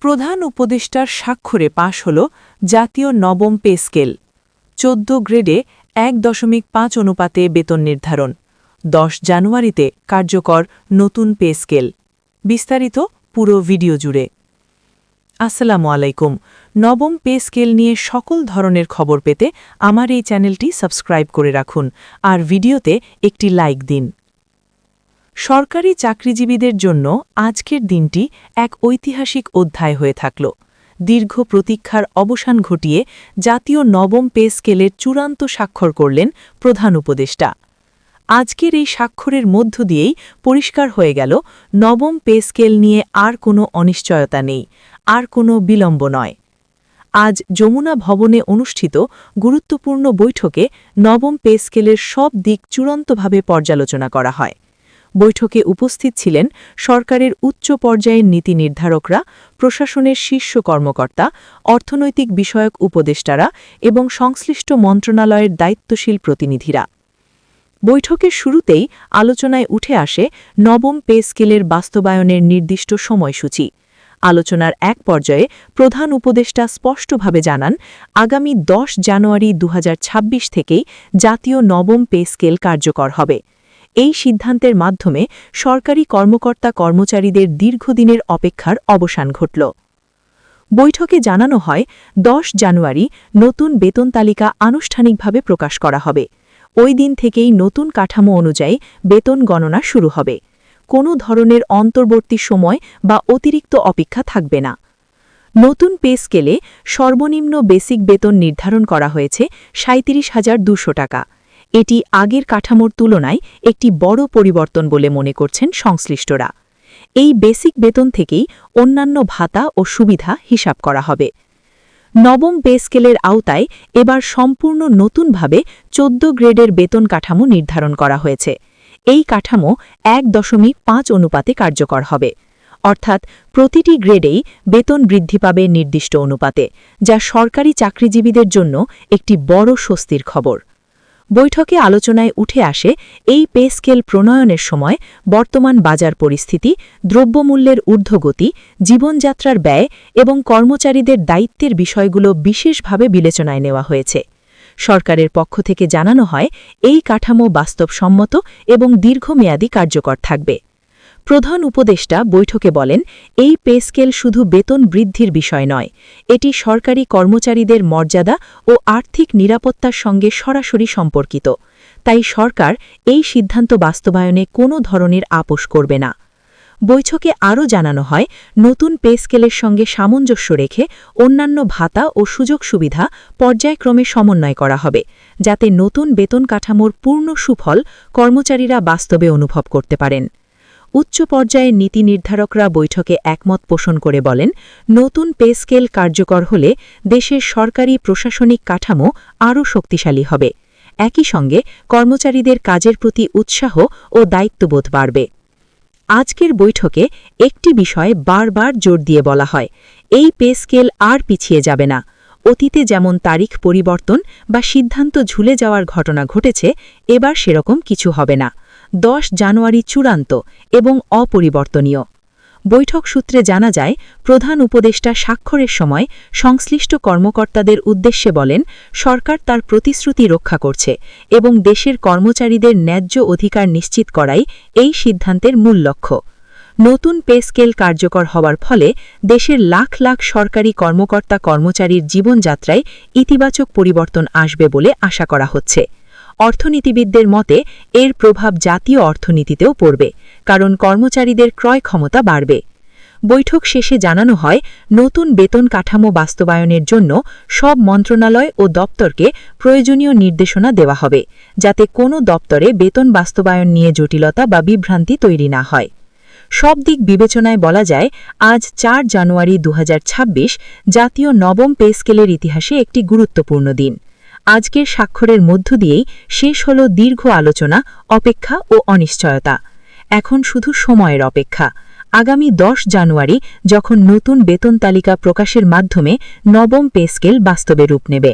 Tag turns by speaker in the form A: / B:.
A: প্রধান উপদেষ্টার স্বাক্ষরে পাশ হল জাতীয় নবম পে স্কেল ১৪ গ্রেডে ১.৫ অনুপাতে বেতন নির্ধারণ ১০ জানুয়ারিতে কার্যকর নতুন পে স্কেল বিস্তারিত পুরো ভিডিও জুড়ে। আসসালামু আলাইকুম। নবম পে স্কেল নিয়ে সকল ধরনের খবর পেতে আমার এই চ্যানেলটি সাবস্ক্রাইব করে রাখুন আর ভিডিওতে একটি লাইক দিন। সরকারি চাকরিজীবীদের জন্য আজকের দিনটি এক ঐতিহাসিক অধ্যায় হয়ে থাকল। দীর্ঘ প্রতীক্ষার অবসান ঘটিয়ে জাতীয় নবম পে স্কেলের চূড়ান্ত স্বাক্ষর করলেন প্রধান উপদেষ্টা। আজকের এই স্বাক্ষরের মধ্য দিয়েই পরিষ্কার হয়ে গেল নবম পে স্কেল নিয়ে আর কোনো অনিশ্চয়তা নেই, আর কোনো বিলম্ব নয়। আজ যমুনা ভবনে অনুষ্ঠিত গুরুত্বপূর্ণ বৈঠকে নবম পে স্কেলের সব দিক চূড়ান্তভাবে পর্যালোচনা করা হয়। বৈঠকে উপস্থিত ছিলেন সরকারের উচ্চ পর্যায়ের নীতি নির্ধারকরা, প্রশাসনের শীর্ষ কর্মকর্তা, অর্থনৈতিক বিষয়ক উপদেষ্টারা এবং সংশ্লিষ্ট মন্ত্রণালয়ের দায়িত্বশীল প্রতিনিধিরা। বৈঠকের শুরুতেই আলোচনায় উঠে আসে নবম পে স্কেলের বাস্তবায়নের নির্দিষ্ট সময়সূচি। আলোচনার এক পর্যায়ে প্রধান উপদেষ্টা স্পষ্টভাবে জানান, আগামী ১০ জানুয়ারি ২০২৬ থেকেই জাতীয় নবম পে স্কেল কার্যকর হবে। এই সিদ্ধান্তের মাধ্যমে সরকারি কর্মকর্তা কর্মচারীদের দীর্ঘদিনের অপেক্ষার অবসান ঘটল। বৈঠকে জানানো হয় ১০ জানুয়ারি নতুন বেতন তালিকা আনুষ্ঠানিকভাবে প্রকাশ করা হবে। ওই দিন থেকেই নতুন কাঠামো অনুযায়ী বেতন গণনা শুরু হবে। কোনো ধরনের অন্তর্বর্তী সময় বা অতিরিক্ত অপেক্ষা থাকবে না। নতুন পে স্কেলে সর্বনিম্ন বেসিক বেতন নির্ধারণ করা হয়েছে ৩৭,২০০ টাকা। এটি আগের কাঠামোর তুলনায় একটি বড় পরিবর্তন বলে মনে করছেন সংশ্লিষ্টরা। এই বেসিক বেতন থেকেই অন্যান্য ভাতা ও সুবিধা হিসাব করা হবে। নবম পে স্কেলের আওতায় এবার সম্পূর্ণ নতুনভাবে ১৪ গ্রেডের বেতন কাঠামো নির্ধারণ করা হয়েছে। এই কাঠামো ১.৫ অনুপাতে কার্যকর হবে, অর্থাৎ প্রতিটি গ্রেডেই বেতন বৃদ্ধি পাবে নির্দিষ্ট অনুপাতে, যা সরকারি চাকরিজীবীদের জন্য একটি বড় স্বস্তির খবর। বৈঠকে আলোচনায় উঠে আসে এই পে স্কেল প্রণয়নের সময় বর্তমান বাজার পরিস্থিতি, দ্রব্যমূল্যের ঊর্ধ্বগতি, জীবনযাত্রার ব্যয় এবং কর্মচারীদের দায়িত্বের বিষয়গুলো বিশেষভাবে বিবেচনায় নেওয়া হয়েছে। সরকারের পক্ষ থেকে জানানো হয়, এই কাঠামো বাস্তবসম্মত এবং দীর্ঘমেয়াদী কার্যকর থাকবে। প্রধান উপদেষ্টা বৈঠকে বলেন, এই পে স্কেল শুধু বেতন বৃদ্ধির বিষয় নয়, এটি সরকারি কর্মচারীদের মর্যাদা ও আর্থিক নিরাপত্তার সঙ্গে সরাসরি সম্পর্কিত। তাই সরকার এই সিদ্ধান্ত বাস্তবায়নে কোনো ধরনের আপোস করবে না। বৈঠকে আরও জানানো হয়, নতুন পে স্কেলের সঙ্গে সামঞ্জস্য রেখে অন্যান্য ভাতা ও সুযোগ সুবিধা পর্যায়ক্রমে সমন্বয় করা হবে, যাতে নতুন বেতন কাঠামোর পূর্ণ সুফল কর্মচারীরা বাস্তবে অনুভব করতে পারেন। উচ্চ পর্যায়ের নীতি নির্ধারকরা বৈঠকে একমত পোষণ করে বলেন, নতুন পে স্কেল কার্যকর হলে দেশের সরকারি প্রশাসনিক কাঠামো আরও শক্তিশালী হবে। একই সঙ্গে কর্মচারীদের কাজের প্রতি উৎসাহ ও দায়িত্ববোধ বাড়বে। আজকের বৈঠকে একটি বিষয়ে বারবার জোর দিয়ে বলা হয়, এই পে স্কেল আর পিছিয়ে যাবে না। অতীতে যেমন তারিখ পরিবর্তন বা সিদ্ধান্ত ঝুলে যাওয়ার ঘটনা ঘটেছে, এবার সেরকম কিছু হবে না। ১০ জানুয়ারি চূড়ান্ত এবং অপরিবর্তনীয়। বৈঠক সূত্রে জানা যায়, প্রধান উপদেষ্টা স্বাক্ষরের সময় সংশ্লিষ্ট কর্মকর্তাদের উদ্দেশ্যে বলেন, সরকার তার প্রতিশ্রুতি রক্ষা করছে এবং দেশের কর্মচারীদের ন্যায্য অধিকার নিশ্চিত করাই এই সিদ্ধান্তের মূল লক্ষ্য। নতুন পে স্কেল কার্যকর হওয়ার ফলে দেশের লাখ লাখ সরকারি কর্মকর্তা কর্মচারীর জীবনযাত্রায় ইতিবাচক পরিবর্তন আসবে বলে আশা করা হচ্ছে। অর্থনীতিবিদদের মতে এর প্রভাব জাতীয় অর্থনীতিতেও পড়বে, কারণ কর্মচারীদের ক্রয় ক্ষমতা বাড়বে। বৈঠক শেষে জানানো হয়, নতুন বেতন কাঠামো বাস্তবায়নের জন্য সব মন্ত্রণালয় ও দপ্তরকে প্রয়োজনীয় নির্দেশনা দেওয়া হবে, যাতে কোনো দপ্তরে বেতন বাস্তবায়ন নিয়ে জটিলতা বা বিভ্রান্তি তৈরি না হয়। সব দিক বিবেচনায় বলা যায়, আজ ৪ জানুয়ারি ২০২৬ জাতীয় নবম পে স্কেলের ইতিহাসে একটি গুরুত্বপূর্ণ দিন। আজকের স্বাক্ষরের মধ্য দিয়েই শেষ হল দীর্ঘ আলোচনা, অপেক্ষা ও অনিশ্চয়তা। এখন শুধু সময়ের অপেক্ষা। আগামী ১০ জানুয়ারি যখন নতুন বেতন তালিকা প্রকাশের মাধ্যমে নবম পে স্কেল বাস্তবে রূপ নেবে।